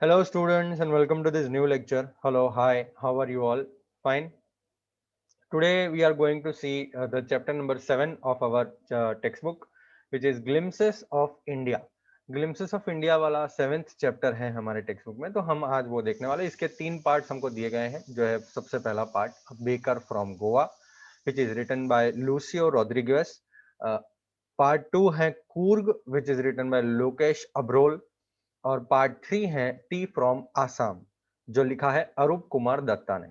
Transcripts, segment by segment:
Hello, students, and welcome to this new lecture. Hello, hi, how are you all? Fine. Today, we are going to see the chapter number 7 of our textbook, which is Glimpses of India. Glimpses of India वाला 7th chapter है हमारे text book में, तो हम आज वो देखने वाले। इसके 3 पार्ट्स हमको दिए गए हैं। जो है सबसे पहला part baker from Goa, which is written by Lucio Rodrigues. Part 2 है Coorg, which is written by Lokesh Abrol. और पार्ट 3 है टी फ्रॉम आसाम, जो लिखा है अरूप कुमार दत्ता ने।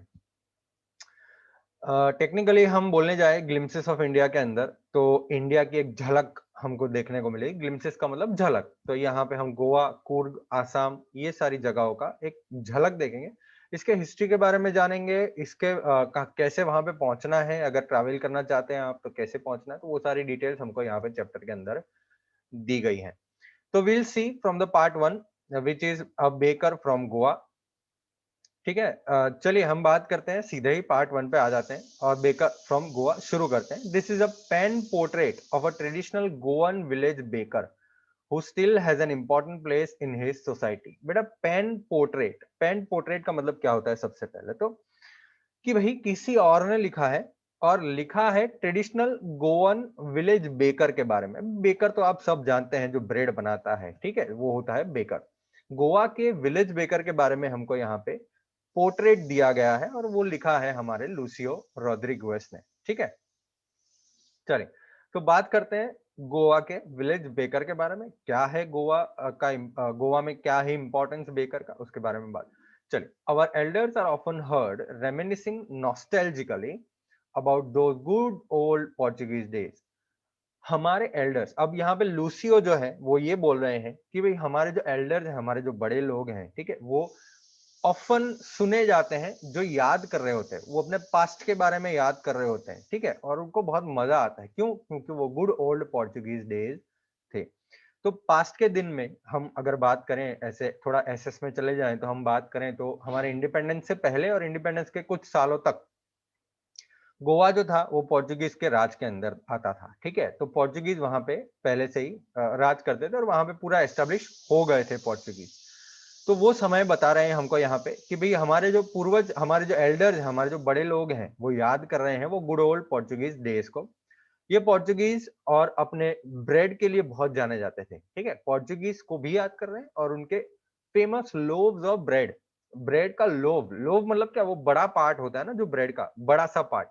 टेक्निकली हम बोलने जाए ग्लिम्सेस ऑफ इंडिया के अंदर, तो इंडिया की एक झलक हमको देखने को मिलेगी। ग्लिम्सेस का मतलब झलक, तो यहाँ पे हम गोवा, कुर्ग, आसाम, ये सारी जगहों का एक झलक देखेंगे। इसके हिस्ट्री के बारे में जानेंगे, इसके कैसे वहां पे पहुंचना है, अगर ट्रैवल करना चाहते हैं आप तो कैसे पहुंचना है, तो वो सारी डिटेल्स हमको यहाँ पे चैप्टर के अंदर दी गई है। तो will see from the part 1 which is a baker from Goa. ठीक है, चलिए हम बात करते हैं, सीधे ही पार्ट 1 पे आ जाते हैं और बेकर फ्रॉम गोवा शुरू करते हैं। This is a pen portrait of a traditional Goan village baker who still has an important place in his society. बेटा, पेन पोर्ट्रेट का मतलब क्या होता है? सबसे पहले तो कि भाई किसी और ने लिखा है, और लिखा है ट्रेडिशनल गोवन विलेज बेकर के बारे में। बेकर तो आप सब जानते हैं, जो ब्रेड बनाता है, ठीक है, वो होता है बेकर। गोवा के विलेज बेकर के बारे में हमको यहाँ पे पोर्ट्रेट दिया गया है, और वो लिखा है हमारे लूसियो रोड्रिगेज ने। ठीक है, चलिए तो बात करते हैं गोवा के विलेज बेकर के बारे में। क्या है गोवा गोवा में क्या है इंपॉर्टेंस बेकर का, उसके बारे में बात। चलिए, our elders are often heard reminiscing nostalgically about those good old Portuguese days. हमारे एल्डर्स, अब यहाँ पे लूसियो जो है वो ये बोल रहे हैं कि भाई हमारे जो एल्डर्स हैं, हमारे जो बड़े लोग हैं, ठीक है, वो ऑफन सुने जाते हैं, जो याद कर रहे होते हैं, वो अपने पास्ट के बारे में याद कर रहे होते हैं। ठीक है, और उनको बहुत मजा आता है। क्यों? क्योंकि वो गुड ओल्ड पोर्चुगीज डेज थे। तो पास्ट के दिन में हम अगर बात करें, ऐसे थोड़ा एसएस में चले जाएं, तो हम बात करें तो हमारे इंडिपेंडेंस से पहले और इंडिपेंडेंस के कुछ सालों तक गोवा जो था वो पोर्चुगीज के राज के अंदर आता था। ठीक है, तो पोर्चुगीज वहां पे पहले से ही राज करते थे, और वहां पे पूरा एस्टेब्लिश हो गए थे पोर्चुगीज। तो वो समय बता रहे हैं हमको यहाँ पे कि भाई हमारे जो पूर्वज, हमारे जो एल्डर्स हैं, हमारे जो बड़े लोग हैं, वो याद कर रहे हैं वो गुड ओल्ड पोर्चुगीज डेज को। ये पोर्चुगीज और अपने ब्रेड के लिए बहुत जाने जाते थे। ठीक है, पोर्चुगीज को भी याद कर रहे हैं, और उनके famous loaves of bread. Bread का लोव, लोव मतलब क्या? वो बड़ा पार्ट होता है ना, जो ब्रेड का बड़ा सा पार्ट,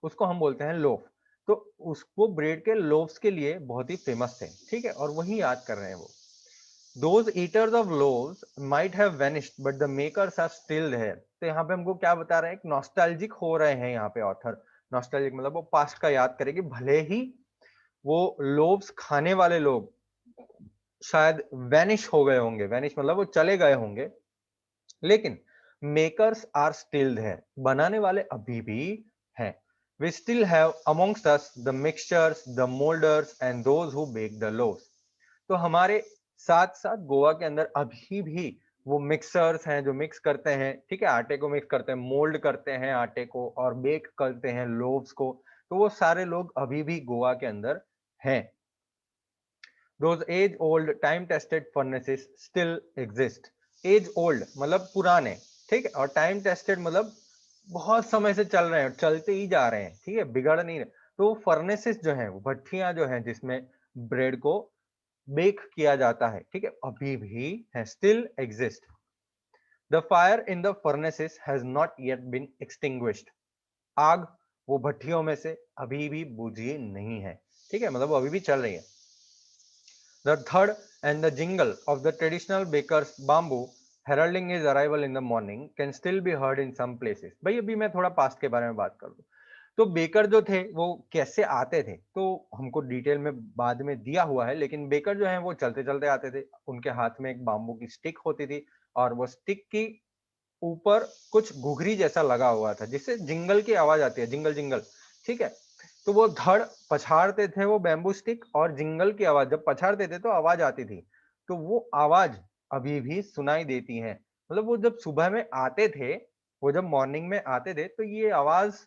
उसको हम बोलते हैं लोफ। तो उसको ब्रेड के लोव्स के लिए बहुत ही फेमस थे। ठीक है, और वही याद कर रहे हैं वो। Those eaters of loaves might have vanished, but the makers are still there. तो यहाँ पे हमको क्या बता रहे हैं? नॉस्टैल्जिक हो रहे हैं यहाँ पे ऑथर। नॉस्टैल्जिक मतलब वो पास्ट का याद करेंगे, भले ही वो लोव्स खाने वाले लोग शायद वैनिश हो गए होंगे। वैनिश मतलब वो चले गए होंगे, लेकिन मेकर्स आर स्टिल देयर, बनाने वाले अभी भी हैं। We still have amongst us the mixtures, the moulders and those who bake the loaves. तो हमारे साथ साथ गोवा के अंदर अभी भी वो मिक्सर्स हैं, जो मिक्स करते हैं, ठीक है, आटे को मिक्स करते हैं, मोल्ड करते हैं आटे को, और बेक करते हैं लोव्स को। तो वो सारे लोग अभी भी गोवा के अंदर हैं। Those age old time tested furnaces still exist. Age old मतलब पुराने, ठीक है, और टाइम टेस्टेड मतलब बहुत समय से चल रहे हैं, चलते ही जा रहे हैं, ठीक है, बिगड़ नहीं रहे। तो फर्नेसेस जो हैं, वो भट्टियां जो हैं जिसमें ब्रेड को बेक किया जाता है, ठीक है, अभी भी है, still exist. The fire in the furnaces has not yet been extinguished. आग वो भट्टियों में से अभी भी बुझी नहीं है। ठीक है, मतलब वो अभी भी चल रही है। The thud and the jingle of the traditional baker's bamboo heralding his arrival in the morning can still be heard in some places. भाई अभी मैं थोड़ा पास्ट के बारे में बात कर दूं, तो बेकर जो थे वो कैसे आते थे, तो हमको डिटेल में बाद में दिया हुआ है, लेकिन बेकर जो है वो चलते चलते आते थे। उनके हाथ में एक बाम्बू की स्टिक होती थी, और वो स्टिक की ऊपर कुछ घुघरी जैसा लगा हुआ था, जिससे जिंगल की आवाज आती है, जिंगल जिंगल। ठीक है, तो वो धड़ पछाड़ते थे वो बैम्बू स्टिक, और जिंगल की आवाज जब पछाड़ते थे तो आवाज आती थी। तो वो आवाज अभी भी सुनाई देती है। मतलब वो जब सुबह में आते थे, वो जब मॉर्निंग में आते थे, तो ये आवाज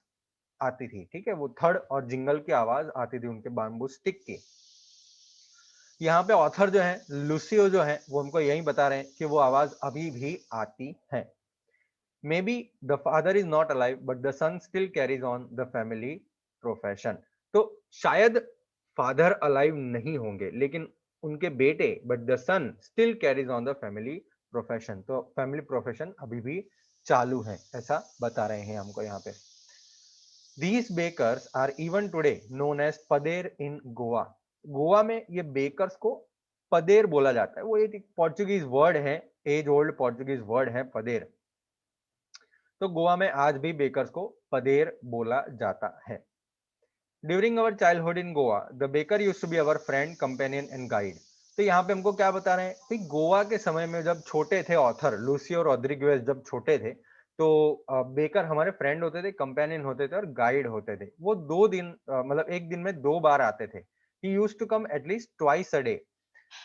आती थी। ठीक है, वो थड़ और जिंगल की आवाज आती थी उनके बैम्बू स्टिक की। यहाँ पे ऑथर जो है लूसियो जो है वो हमको यही बता रहे हैं कि वो आवाज अभी भी आती है। Maybe the father is not alive but the son still carries on the family profession. तो शायद फादर अलाइव नहीं होंगे लेकिन उनके बेटे but the son still carries on the family profession. तो फैमिली प्रोफेशन अभी भी चालू है ऐसा बता रहे हैं हमको यहाँ पे। These bakers are even today known as पदेर in Goa. Goa में ये बेकर्स को पदेर बोला जाता है। वो एक पोर्चुगीज वर्ड है, एज ओल्ड पोर्चुगीज वर्ड है पदेर। तो गोवा में आज भी बेकर्स को पदेर बोला जाता है। During our childhood in Goa the baker used to be our friend companion and guide. तो यहाँ पे हमको क्या बता रहे हैं कि गोवा के समय में जब छोटे थे ऑथर लूसियो रोड्रिगेज जब छोटे थे तो बेकर हमारे फ्रेंड होते थे, कंपेनियन होते थे और गाइड होते थे। वो 2 दिन मतलब एक दिन में 2 बार आते थे। He used to come at least twice a day.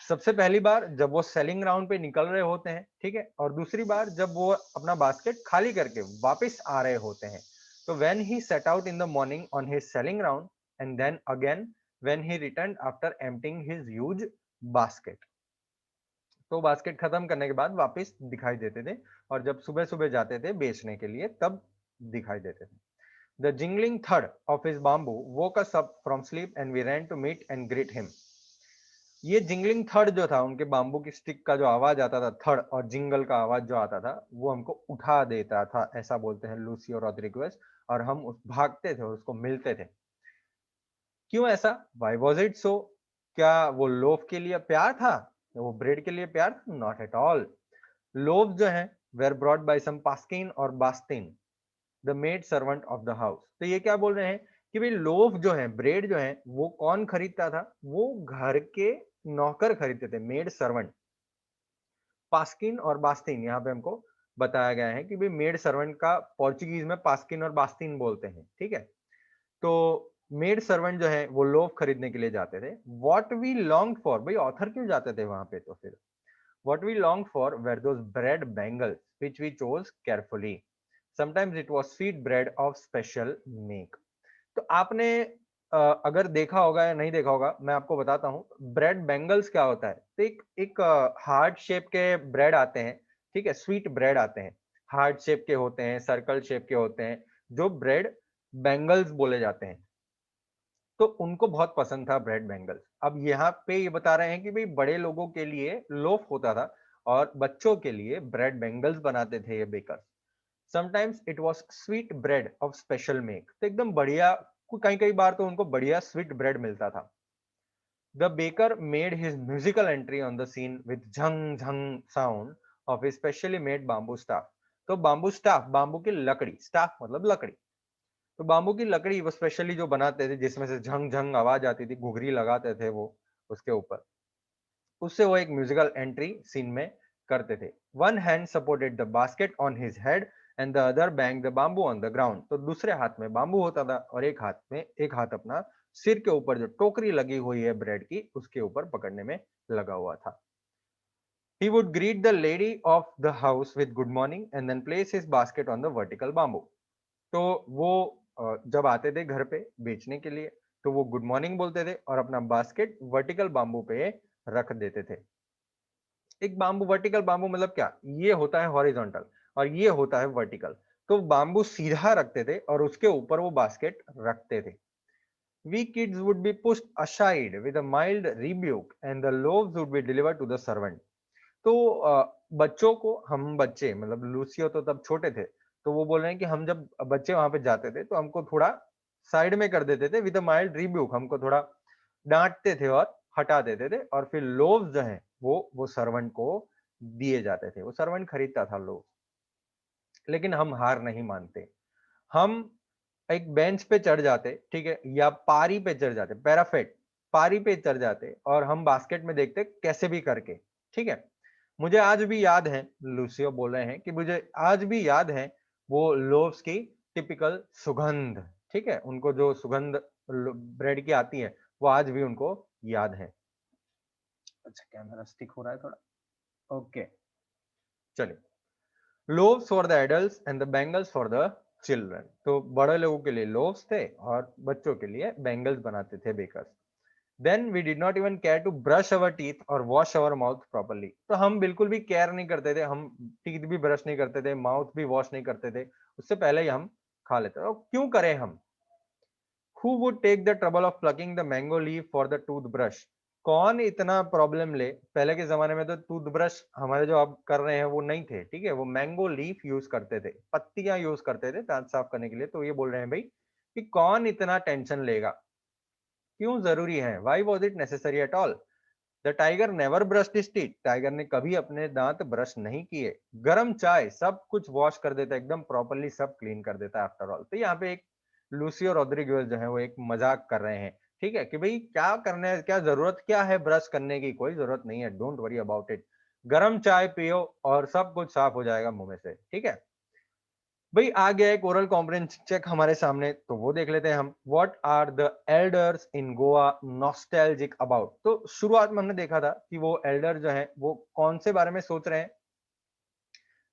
सबसे पहली बार जब वो सेलिंग राउंड पे निकल रहे होते हैं, ठीक है, और दूसरी बार जब वो अपना बास्केट खाली करके वापस आ रहे होते हैं। तो when he set out in the morning on his selling round and then again when he returned after emptying his huge basket। तो बास्केट खत्म करने के बाद वापस दिखाई देते थे और जब सुबह सुबह जाते थे बेचने के लिए तब दिखाई देते थे। The jingling thud of his bamboo woke us up from sleep and we ran to meet and greet him। ये जिंगलिंग थर्ड जो था उनके बाम्बू की स्टिक का जो आवाज आता था थर्ड और जिंगल का आवाज जो आता था वो हमको उठा देता था ऐसा बोलते हैं लूसियो रोड्रिगेज। और हम उस भागते थे और उसको मिलते थे। क्यों ऐसा? Why was it so? क्या वो लोफ के लिए प्यार था? वो ब्रेड के लिए प्यार था? Not at all. लोफ जो है वेर ब्रॉट बाय सम पास्किन और बास्तिन the maid servant of the house. तो ये क्या बोल रहे हैं कि भाई लोफ जो है ब्रेड जो है वो कौन खरीदता था? वो घर के नौकर खरीदते थे, मेड सर्वेंट। पास्किन और बास्तिन यहाँ पे हमको बताया गया है कि भाई मेड सर्वेंट का पोर्चुगीज में पास्किन और बास्तिन बोलते हैं, ठीक है। तो मेड सर्वेंट जो है वो लोफ खरीदने के लिए जाते थे। व्हाट वी लॉन्ग फॉर, भाई ऑथर क्यों जाते थे वहां पे? तो फिर what we long for were those bread bangles which we chose carefully. Sometimes it was sweet bread of special make. तो आपने अगर देखा होगा या नहीं देखा होगा मैं आपको बताता हूँ ब्रेड बैंगल्स क्या होता है। तो एक हार्ट शेप के ब्रेड आते हैं, ठीक है, स्वीट ब्रेड आते हैं, हार्ट शेप के होते हैं, सर्कल शेप के होते हैं, जो ब्रेड बैंगल्स बोले जाते हैं। तो उनको बहुत पसंद था ब्रेड बैंगल्स। अब यहाँ पे ये बता रहे हैं कि भाई बड़े लोगों के लिए लोफ होता था और बच्चों के लिए ब्रेड बैंगल्स बनाते थे ये baker. Sometimes it was sweet bread of special make. तो एकदम बढ़िया, कई कई बार तो उनको बढ़िया स्वीट ब्रेड मिलता था। The baker made his musical entry on the scene with jhang jhang sound of his specially made bamboo staff. तो बाम्बू स्टाफ, बाम्बू की लकड़ी, स्टाफ मतलब लकड़ी। तो बाम्बू की लकड़ी वो स्पेशली जो बनाते थे जिसमें से झंग झंग आवाज आती थी, घुघरी लगाते थे वो उसके ऊपर, उससे वो एक म्यूजिकल एंट्री सीन में करते थे। One hand supported the basket on his head and the other bang the bamboo on the ground. तो दूसरे हाथ में बाम्बू होता था और एक हाथ अपना सिर के ऊपर जो टोकरी लगी हुई है ब्रेड की उसके ऊपर पकड़ने में लगा हुआ था। He would greet the lady of the house with good morning and then place his basket on the vertical bamboo। तो वो जब आते थे घर पे बेचने के लिए तो वो गुड मॉर्निंग बोलते थे और अपना बास्केट वर्टिकल बाम्बू पे रख देते थे। एक बाम्बू, वर्टिकल बाम्बू मतलब क्या? ये होता है हॉरिजॉन्टल और ये होता है वर्टिकल। तो बाम्बू सीधा रखते थे और उसके ऊपर वो बास्केट रखते थे। We kids would be pushed aside with a mild rebuke and the loaves would be delivered to the servant। तो बच्चों को, हम बच्चे मतलब लूसियो तो तब छोटे थे, तो वो बोल रहे हैं कि हम जब बच्चे वहां पे जाते थे तो हमको थोड़ा साइड में कर देते थे, विद अ माइल्ड रिब्यूक, हमको थोड़ा डांटते थे और हटा देते थे। और फिर लोव्स जो है वो सर्वेंट को दिए जाते थे, वो सर्वेंट खरीदता था लोव। लेकिन हम हार नहीं मानते। हम एक बेंच पे चढ़ जाते, ठीक है, या पारी पे चढ़ जाते, पैराफेट पारी पे चढ़ जाते और हम बास्केट में देखते कैसे भी करके, ठीक है। मुझे आज भी याद है, लूसियो बोल रहे हैं कि मुझे आज भी याद है वो लोव्स की टिपिकल सुगंध, ठीक है, उनको जो सुगंध ब्रेड की आती है वो आज भी उनको याद है। अच्छा कैमरा स्टिक हो रहा है थोड़ा, ओके चलिए। Loaves for the adults and the bangles for the children. तो बड़े लोगों के लिए लोव्स थे और बच्चों के लिए बैंगल्स बनाते थे bakers. Then we did not even care to brush our teeth और वॉश अवर माउथ प्रॉपरली। तो हम बिल्कुल भी केयर नहीं करते थे, हम टीथ भी ब्रश नहीं करते थे, माउथ भी वॉश नहीं करते थे, उससे पहले ही हम खा लेते थे। और क्यों करें हम? Who would take the trouble of plucking the mango leaf for the toothbrush? कौन इतना प्रॉब्लम ले? पहले के जमाने में तो टूथब्रश हमारे जो अब कर रहे हैं वो नहीं थे, ठीक है? वो मैंगो लीफ यूज करते थे, पत्तियां यूज करते थे दांत साफ करने के लिए। तो ये बोल रहे हैं भाई कि कौन इतना टेंशन लेगा, क्यों जरूरी है? Why was it necessary at all? The tiger never brushed his teeth. Tiger ने कभी अपने दांत ब्रश नहीं किए। गरम चाय सब कुछ वॉश कर देता है, एकदम प्रॉपरली सब क्लीन कर देता है आफ्टर ऑल। तो यहाँ पे एक लूसियो रोड्रिगेज जो है वो एक मजाक कर रहे हैं, ठीक है, कि भाई क्या करना है, क्या जरूरत क्या है ब्रश करने की? कोई जरूरत नहीं है, डोंट वरी अबाउट इट। गरम चाय पियो और सब कुछ साफ हो जाएगा मुंह में से, ठीक है? भाई आ गया एक ओरल कॉम्प्रिहेंशन चेक हमारे सामने, तो वो देख लेते हैं हम। What are the elders in Goa nostalgic about? तो शुरुआत में हमने देखा था कि वो एल्डर जो है वो कौन से बारे में सोच रहे हैं।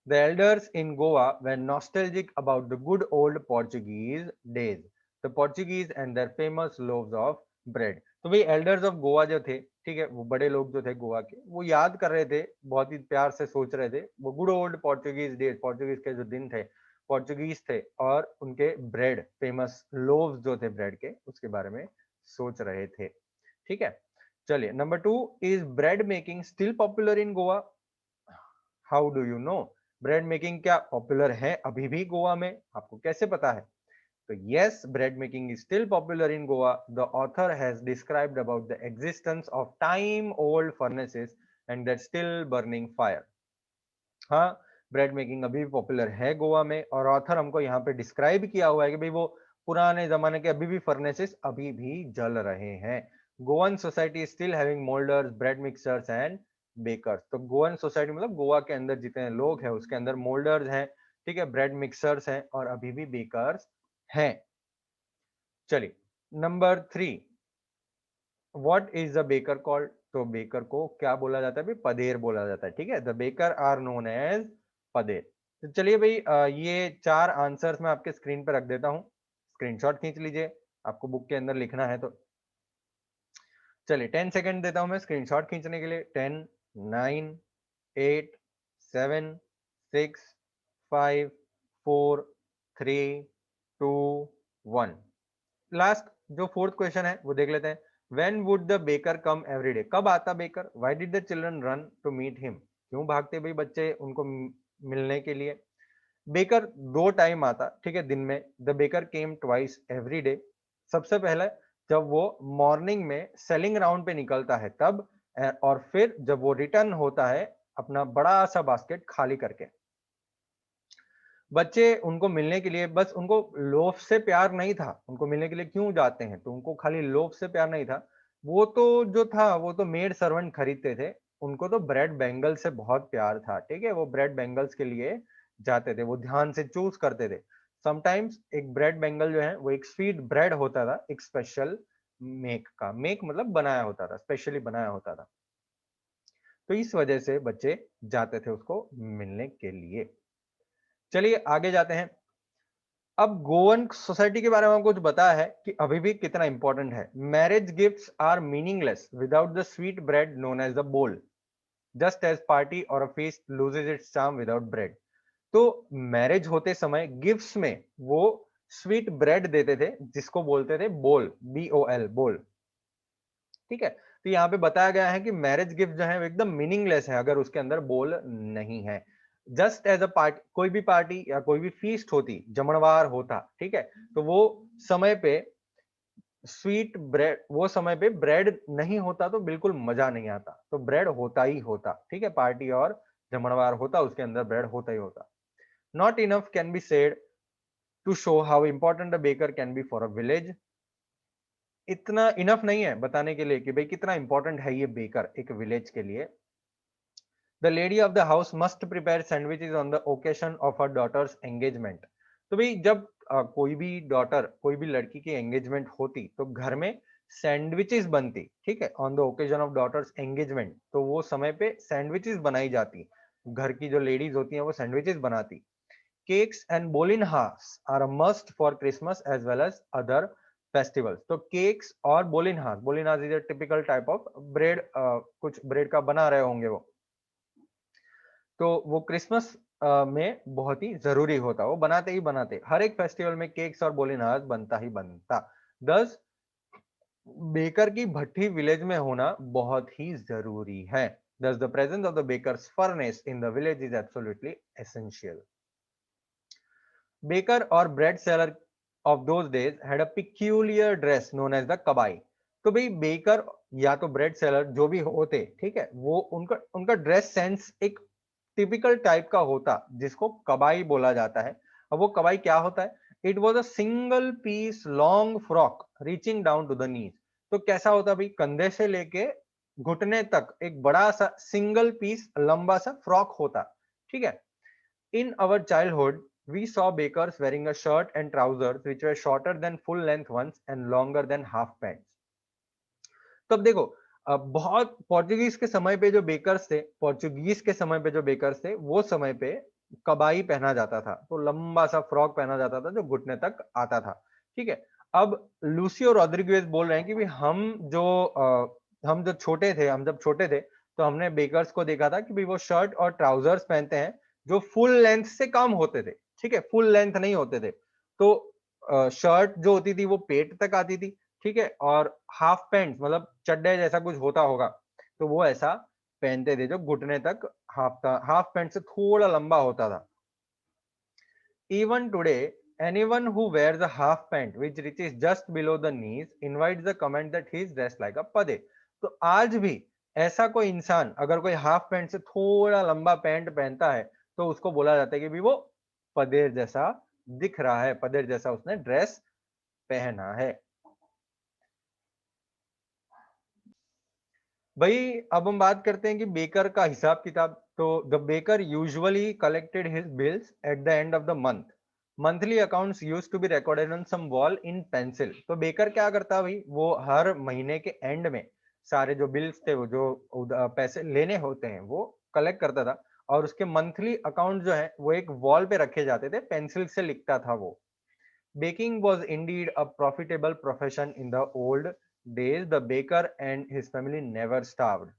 The elders in Goa were nostalgic about the good old Portuguese days, the Portuguese and their famous loaves of bread। तो भाई एल्डर्स ऑफ गोवा जो थे, ठीक है, वो बड़े लोग जो थे गोवा के, वो याद कर रहे थे, बहुत ही प्यार से सोच रहे थे वो good old Portuguese days, Portuguese के जो दिन थे, पोर्चुगीज थे, और उनके ब्रेड, फेमस लोव्स जो थे ब्रेड के, उसके बारे में सोच रहे थे, ठीक है। चलिए number 2, is bread making still popular in Goa? How do you know? Bread making क्या पॉपुलर है अभी भी गोवा में? आपको कैसे पता है? तो yes, bread making is still popular in Goa. The author has described about the existence of time-old furnaces and that still burning fire. हाँ, ब्रेड मेकिंग अभी भी पॉपुलर है गोवा में, और ऑथर हमको यहाँ पे डिस्क्राइब किया हुआ है कि भाई वो पुराने जमाने के अभी भी फर्नेसेस अभी भी जल रहे हैं। Goan society still having moulders, bread mixers and bakers. तो गोवन सोसाइटी मतलब गोवा के अंदर जितने लोग हैं उसके अंदर मोल्डर्स हैं, ठीक है, ब्रेड मिक्सर्स हैं, और अभी भी बेकर्स हैं। चलिए number 3, what is the baker called? तो बेकर को क्या बोला जाता है भाई? पदेर बोला जाता है, ठीक है। The baker are known as pader. तो चलिए भाई ये 4 आंसर्स मैं आपके स्क्रीन पर रख देता हूं, स्क्रीनशॉट खींच लीजिए, आपको बुक के अंदर लिखना है तो। चलिए 10 सेकंड देता हूं मैं स्क्रीनशॉट खींचने के लिए। 10, 9, 8, 7, 6, 5, 4, 3, 2, 1। लास्ट जो फोर्थ क्वेश्चन है वो देख लेते हैं। When would the baker come every day? कब आता baker? Why did the children run to meet him? क्यों भागते भाई बच्चे उनको मिलने के लिए? बेकर 2 टाइम आता, ठीक है, दिन में। The baker came twice every day. सबसे पहले जब वो मॉर्निंग में सेलिंग राउंड पे निकलता है तब, और फिर जब वो रिटर्न होता है अपना बड़ा सा बास्केट खाली करके। बच्चे उनको मिलने के लिए, बस उनको लोफ से प्यार नहीं था, उनको मिलने के लिए क्यों जाते हैं? तो उनको खाली लोफ से प्यार नहीं था, वो तो जो था वो तो मेड सर्वेंट खरीदते थे, उनको तो ब्रेड बैंगल से बहुत प्यार था, ठीक है। वो ब्रेड बैंगल्स के लिए जाते थे, वो ध्यान से चूज करते थे। समटाइम्स एक ब्रेड बैंगल जो है वो एक स्वीट ब्रेड होता था, एक स्पेशल मेक का, मेक मतलब बनाया होता था, स्पेशली बनाया होता था। तो इस वजह से बच्चे जाते थे उसको मिलने के लिए। चलिए आगे जाते हैं। अब गोवन सोसाइटी के बारे में कुछ बताया है कि अभी भी कितना इंपॉर्टेंट है। Marriage gifts are meaningless without the sweet bread known as the bol, just as party और a feast loses its charm without bread। तो मैरिज होते समय गिफ्ट्स में वो स्वीट ब्रेड देते थे जिसको बोलते थे बोल, BOL, बोल, ठीक है। तो यहाँ पे बताया गया है कि मैरिज गिफ्ट जो है वो एकदम मीनिंगलेस है अगर उसके अंदर बोल नहीं है। जस्ट एज अ पार्टी, कोई भी पार्टी या कोई भी फीस्ट होती, जमणवार होता, ठीक है, तो वो समय पे स्वीट ब्रेड, वो समय पे ब्रेड नहीं होता तो बिल्कुल मजा नहीं आता, तो ब्रेड होता ही होता, ठीक है। पार्टी और जमणवार होता उसके अंदर ब्रेड होता ही होता। Not enough can be said to show how important a baker can be for a village. इतना इनफ नहीं है बताने के लिए कि भाई कितना इंपॉर्टेंट है ये बेकर एक विलेज के लिए। The lady of the house must prepare sandwiches on the occasion of her daughter's engagement. तो भाई जब कोई भी डॉटर, कोई भी लड़की की एंगेजमेंट होती तो घर में सैंडविचेस बनती, ठीक है, on the occasion of daughter's engagement, तो वो समय पे सैंडविचेस बनाई जाती, घर की जो लेडीज होती हैं वो सैंडविचेस बनाती। Cakes and Bolinhas are a must for Christmas as well as other festivals. तो केक्स और बोलिनहास, बोलिनहास is a typical type of bread, कुछ ब्रेड का बना रहे होंगे वो, तो वो क्रिसमस में बहुत ही जरूरी होता, वो बनाते ही बनाते, हर एक फेस्टिवल में केक्स और बोलिनहास बनता ही बनता। दस बेकर की भट्टी विलेज में होना बहुत ही जरूरी है। Thus, the presence of the baker's furnace in the village is absolutely essential. Baker or bread seller of those days had a peculiar dress known as the kabai. तो भाई बेकर या तो ब्रेड सेलर जो भी होते, ठीक है, वो उनका उनका ड्रेस सेंस एक टिपिकल टाइप का होता जिसको कबाई बोला जाता है। अब वो कबाई क्या होता है? It was a single piece long frock reaching down to the knees. तो कैसा होता भाई? कंधे से लेके घुटने तक एक बड़ा सा सिंगल पीस लंबा सा फ्रॉक होता, ठीक है। इन अवर childhood we saw bakers wearing a shirt and trousers which were shorter than full length ones and longer than half pants. तब देखो, बहुत पोर्चुगीज के समय पे जो बेकर्स थे, पोर्चुगीज के समय पे जो बेकर्स थे, वो समय पे कबाई पहना जाता था, तो लंबा सा फ्रॉक पहना जाता था जो घुटने तक आता था, ठीक है। अब लूसियो रोड्रिगेज बोल रहे हैं कि भी हम जो छोटे थे, हम जब छोटे थे तो हमने बेकर्स को देखा था कि भी वो शर्ट और ट्राउजर्स पहनते हैं जो फुल लेंथ से कम होते थे, ठीक है, फुल लेंथ नहीं होते थे। तो शर्ट जो होती थी वो पेट तक आती थी, ठीक है, और हाफ पैंट मतलब चड्डे जैसा कुछ होता होगा, तो वो ऐसा पहनते थे जो घुटने तक हाफ पैंट से थोड़ा लंबा होता था। Even today anyone who wears a half pant which reaches just below the knees invites the comment that he is dressed like a pade. तो आज भी ऐसा कोई इंसान अगर कोई हाफ पैंट से थोड़ा लंबा पैंट पहनता है तो उसको बोला जाता है कि भी वो पदेर जैसा दिख रहा है, पदेर जैसा उसने ड्रेस पहना है। भाई अब हम बात करते हैं कि बेकर का हिसाब किताब। तो the baker usually collected his bills at the end of the month. Monthly accounts used to be recorded on some wall in pencil. तो बेकर क्या करता भाई, वो हर महीने के एंड में सारे जो बिल्स थे, वो जो पैसे लेने होते हैं, वो कलेक्ट करता था और उसके मंथली अकाउंट जो है वो एक वॉल पे रखे जाते थे, पेंसिल से लिखता था वो। Baking was indeed a profitable profession in the old days. The baker and his family never starved.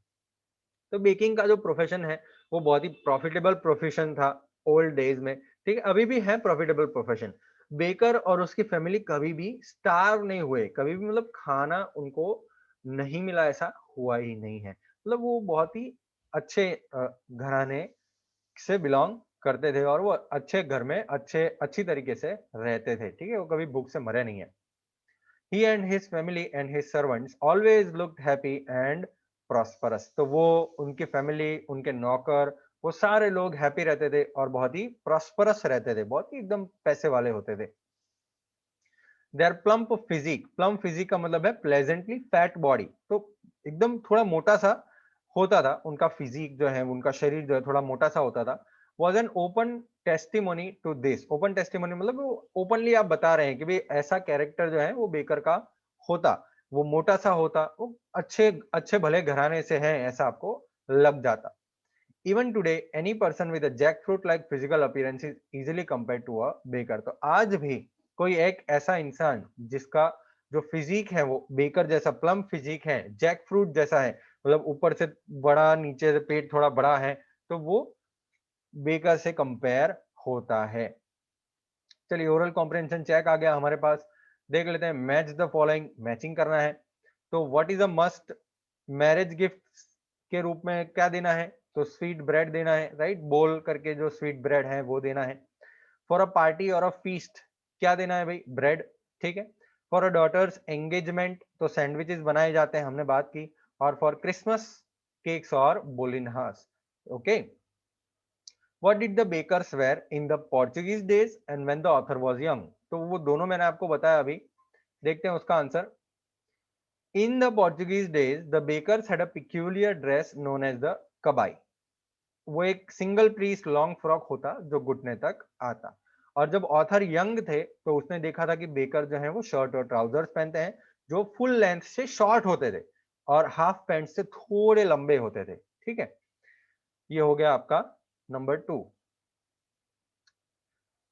तो बेकिंग का जो प्रोफेशन है वो बहुत ही प्रॉफिटेबल प्रोफेशन था ओल्ड डेज में, ठीक है, अभी भी है प्रॉफिटेबल प्रोफेशन। बेकर और उसकी फैमिली कभी भी स्टार्व नहीं हुए, कभी भी मतलब खाना उनको नहीं मिला, ऐसा हुआ ही नहीं है। मतलब वो बहुत ही अच्छे घराने से बिलोंग करते थे और वो अच्छे घर में अच्छी तरीके से रहते थे, ठीक है, वो कभी भूख से मरे नहीं है। He and his family and his servants always looked happy and prosperous. तो वो उनकी फैमिली, उनके नौकर, वो सारे लोग हैप्पी रहते थे और बहुत ही प्रॉस्परस रहते थे, बहुत ही एकदम पैसे वाले होते थे। Their plump physique, plump physique का मतलब है प्लेजेंटली फैट बॉडी। तो एकदम थोड़ा मोटा सा होता था उनका फिजिक, जो है उनका शरीर जो है थोड़ा मोटा सा होता था। Was an open testimony to this. Open testimony मतलब वो ओपनली आप बता रहे हैं कि भाई ऐसा कैरेक्टर जो है वो बेकर का होता, वो मोटा सा होता, वो अच्छे अच्छे भले घराने से है ऐसा आपको लग जाता। Even today, any person with a jackfruit-like physical appearance is easily compared to a baker. तो आज भी कोई एक ऐसा इंसान जिसका जो फिजिक है वो बेकर जैसा प्लम फिजिक है, जैकफ्रूट जैसा है, मतलब ऊपर से बड़ा, नीचे से पेट थोड़ा बड़ा है, तो वो बेकर से कंपेयर होता है। चलिए ओरल कॉम्प्रिहेंशन चेक आ गया हमारे पास, देख लेते हैं। मैच द फॉलोइंग, मैचिंग करना है। तो what is a must marriage gift के रूप में क्या देना है? तो स्वीट ब्रेड देना है, राइट, बोल करके जो स्वीट ब्रेड है वो देना है। फॉर अ पार्टी और अ फीस्ट क्या देना है भाई? ब्रेड, ठीक है। फॉर अ डॉटर्स एंगेजमेंट तो सैंडविचेस बनाए जाते हैं, हमने बात की। और फॉर क्रिसमस केक्स और बोलिनहास। Okay, What did the bakers wear in the Portuguese days and when the author was young? तो वो दोनों मैंने आपको बताया अभी, देखते हैं उसका answer. In the Portuguese days, the bakers had a peculiar dress known as the kabai. वो एक सिंगल पीस लॉन्ग फ्रॉक होता जो घुटने तक आता। और जब ऑथर यंग थे तो उसने देखा था कि बेकर जो है वो शर्ट और ट्राउजर्स पहनते हैं जो फुल लेंथ से शॉर्ट होते थे और हाफ पैंट से थोड़े लंबे होते थे, ठीक है। ये हो गया आपका number 2।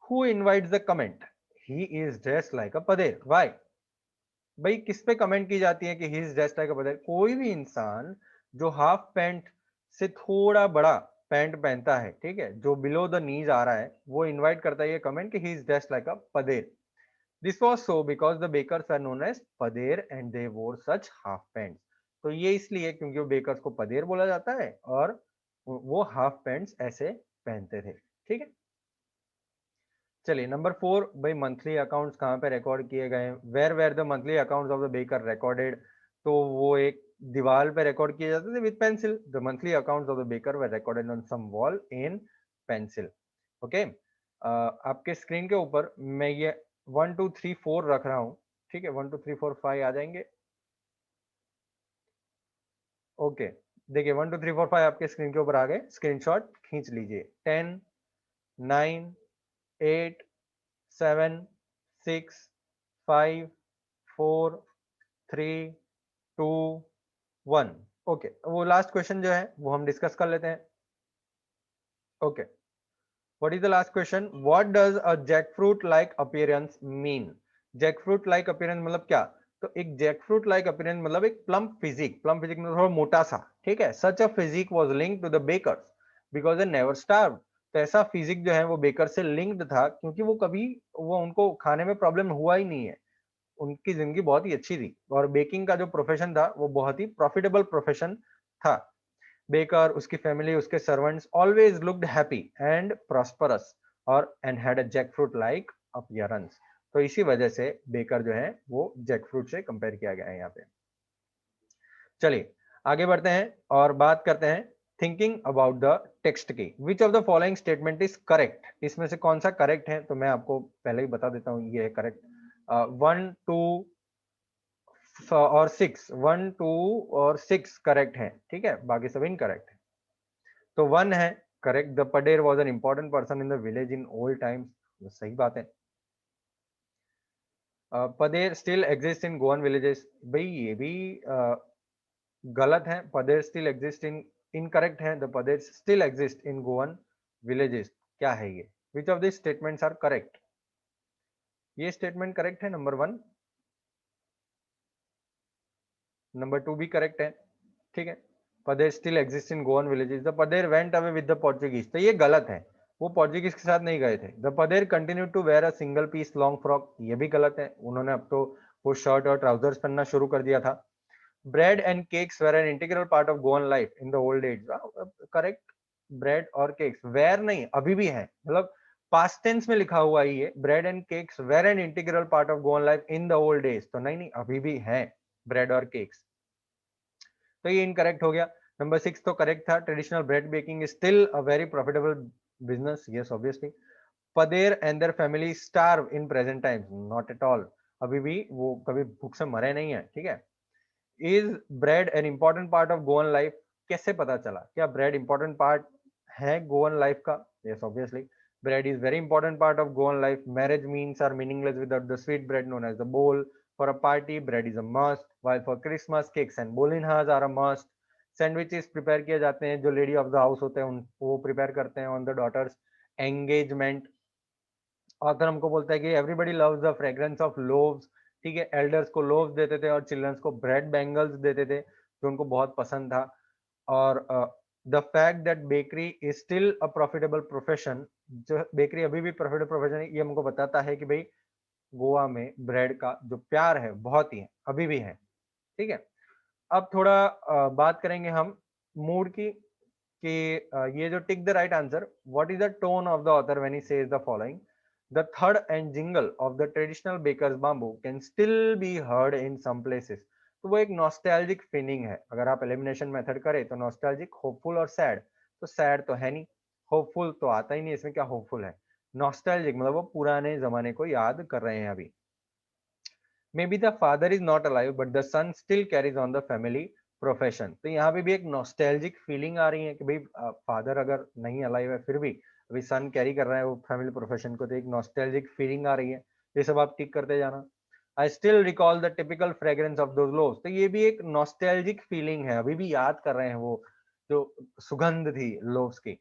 Who invites the comment? He is dressed like a pader. Why? भाई किस पे कमेंट की जाती है कि he is dressed like a pader? कोई भी इंसान जो हाफ पैंट से थोड़ा बड़ा पैंट पहनता है, ठीक है, जो बिलो द नीज आ रहा है, वो इनवाइट करता है ये कमेंट कि he is dressed like a pader. This was so because the bakers were known as pader and they wore such half pants. तो ये इसलिए क्योंकि वो बेकर्स को पदेर बोला जाता है और वो हाफ पैंट्स ऐसे पहनते थे, ठीक है। चलिए नंबर 4, भाई मंथली अकाउंट्स कहाँ पे रिकॉर्ड किए गए हैं? Where were the monthly accounts of the baker recorded? तो वो एक दीवार पे रिकॉर्ड किए जाते थे with pencil. The monthly accounts of the baker were recorded on some wall in pencil. Okay, आपके स्क्रीन के ऊपर मैं ये 1 2 3 4 रख रहा हूँ, ठीक है। 1 2 3 4 5 आ जाएंगे। ओके, देखिए 1 2 3 4 5 आपके स्क्रीन के ऊपर आ गए, स्क्रीनशॉट खींच लीजिए। 10 9 8 7 6 5 4 3 2 1। ओके, वो लास्ट क्वेश्चन जो है वो हम डिस्कस कर लेते हैं। Okay, what is the last question? What does a jackfruit like appearance mean? Jackfruit like appearance मतलब क्या? तो एक जैकफ्रूट लाइक अपीयरेंस मतलब एक प्लम फिजिक मतलब थोड़ा मोटा सा, ठीक है। Such a physique was linked to the bakers because they never starved. तो ऐसा फिजिक जो है वो बेकर से लिंक्ड था क्योंकि वो कभी वो उनको खाने में प्रॉब्लम हुआ ही नहीं है। उनकी जिंदगी बहुत ही अच्छी थी और बेकिंग का जो प्रोफेशन था वो बहुत ही प्रॉफिटेबल प्रोफेशन था। बेकर, उसकी फैमिली, उसके servants always looked happy and prosperous और and had a jackfruit like appearance. तो इसी वजह से बेकर जो है वो जैकफ्रूट से कंपेयर किया गया है यहाँ पे। चलिए आगे बढ़ते हैं और बात करते हैं थिंकिंग अबाउट द टेक्स्ट की। Which of the following statement is correct? इसमें से कौन सा करेक्ट है? तो मैं आपको पहले ही बता देता हूँ, ये है करेक्ट। 1 2 और 6, 1 2 और 6 करेक्ट है, ठीक है, बाकी सब इनकरेक्ट है। तो 1 है correct, the pader was an important person in the village in old times. सही बात है। Pader still exist in Goan villages, भाई ये भी गलत है। Pader still exist in, incorrect है। The pader still exist in Goan villages, क्या है ये? Which of this statements are correct? ये स्टेटमेंट करेक्ट है नंबर 1। नंबर 2 भी करेक्ट है, ठीक है। Pader still exist in Goan villages, the pader went away with the Portuguese, तो ये गलत है। वो पोर्चुगीज के साथ नहीं गए थे। The pader continue to wear a single piece long frock, ये भी गलत है। उन्होंने अब तो वो शर्ट और ट्राउजर्स पहनना शुरू कर दिया था। Bread and cakes were an integral part of Goan life in the old age, correct. Bread और केक्स, वेर नहीं, अभी भी है, मतलब पास्ट टेंस में लिखा हुआ ही है। Bread and cakes were an integral part of Goan life in the old age, तो नहीं नहीं, अभी भी है ब्रेड और केक्स। तो ये इनकरेक्ट हो गया। नंबर 6 तो करेक्ट था, traditional bread baking is still a very profitable business, yes obviously. Pader and their family starve in present times, not at all, अभी भी वो कभी भूख से मरे नहीं है, ठीक है। Is bread an important part of Goan life, कैसे पता चला? क्या ब्रेड इंपॉर्टेंट पार्ट है गोवन लाइफ का? Yes obviously, bread is very important part of Goan life. Marriage means are meaningless without the sweet bread known as the bol. For a party, bread is a must, while for Christmas, cakes and bolinhas are a must. Sandwiches prepare किए जाते हैं, जो lady of the house होते हैं उन वो prepare करते हैं on the daughter's engagement. Author हमको बोलता है कि everybody loves the fragrance of loaves, ठीक है। एल्डर्स को लोव्स देते थे और चिल्ड्रंस को ब्रेड बैंगल्स देते थे, जो उनको बहुत पसंद था। और the fact that bakery is still a profitable profession, जो बेकरी अभी भी प्रॉफिटेबल प्रोफेशन है, ये हमको बताता है कि भाई गोवा में ब्रेड का जो प्यार है बहुत ही है, अभी भी है, ठीक है। अब थोड़ा बात करेंगे हम मूड की कि ये जो tick the right answer, what is the tone of the author when he says the following? The third and jingle of the traditional baker's bamboo can still be heard in some places. तो वो एक nostalgic feeling है। अगर आप elimination method करें तो nostalgic, hopeful और sad, तो सैड तो है नहीं, होपफुल तो आता ही नहीं, इसमें क्या होपफुल है? नॉस्टैल्जिक मतलब वो पुराने जमाने को याद कर रहे हैं अभी। Maybe the father is not alive, but the son still carries on the family profession. तो यहाँ पे भी एक नॉस्टैल्जिक फीलिंग आ रही है कि भाई फादर अगर नहीं अलाइव है फिर भी अभी सन कैरी कर रहा है वो फैमिली प्रोफेशन को, तो एक नॉस्टैल्जिक फीलिंग आ रही है। ये सब आप टिक करते जाना। I still recall the typical fragrance of those loaves, तो ये भी एक नॉस्टैल्जिक फीलिंग है, अभी भी याद कर रहे हैं वो जो सुगंध थी लोव्स की।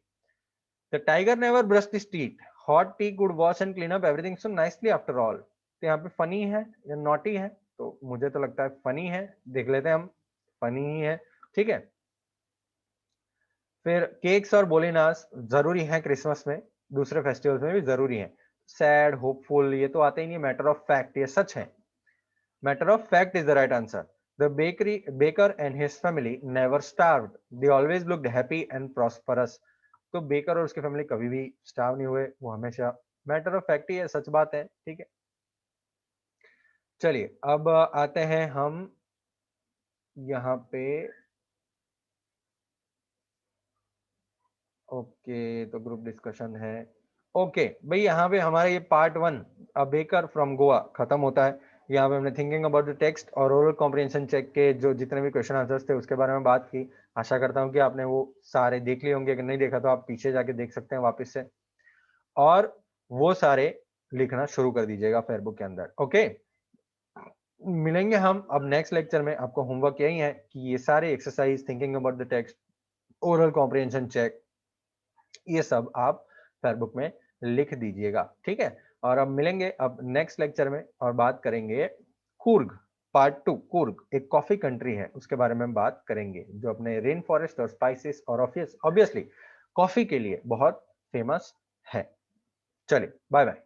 The tiger never brushed his teeth. Hot tea could wash and clean up everything so nicely after all. तो यहाँ पे फनी है या नॉटी है? तो मुझे तो लगता है फनी है, देख लेते हैं हम, फनी ही है, ठीक है। फिर केक्स और बोलीनास जरूरी है क्रिसमस में, दूसरे फेस्टिवल्स में भी जरूरी है। सैड, होपफुल, ये तो आते ही नहीं, मैटर ऑफ फैक्ट, ये सच है। Matter of fact is the right answer. The baker and his family never starved, they always looked happy and prosperous. तो बेकर और उसकी फैमिली कभी भी स्टार्व नहीं हुए, वो हमेशा, मैटर ऑफ फैक्ट ही है, सच बात है, ठीक है। चलिए अब आते हैं हम यहाँ पे। ओके, तो ग्रुप डिस्कशन है। ओके भाई, यहाँ पे हमारा ये part 1 a baker from Goa खत्म होता है। यहाँ पे हमने थिंकिंग अबाउट द टेक्स्ट और ओरल कॉम्प्रिहेंशन चेक के जो जितने भी क्वेश्चन आंसर्स थे उसके बारे में बात की। आशा करता हूँ कि आपने वो सारे देख लिए होंगे, अगर नहीं देखा तो आप पीछे जाके देख सकते हैं वापस से, और वो सारे लिखना शुरू कर दीजिएगा फेयरबुक के अंदर। ओके, मिलेंगे हम अब नेक्स्ट लेक्चर में। आपको होमवर्क यही है कि ये सारे exercise, thinking about the text, oral comprehension check, ये सब आप फेयरबुक में लिख दीजिएगा, ठीक है। और अब मिलेंगे अब नेक्स्ट लेक्चर में और बात करेंगे कूर्ग पार्ट 2। कूर्ग एक कॉफी कंट्री है, उसके बारे में बात करेंगे, जो अपने रेन फॉरेस्ट और स्पाइसेस और ऑब्वियसली कॉफी के लिए बहुत फेमस है। चलिए बाय बाय।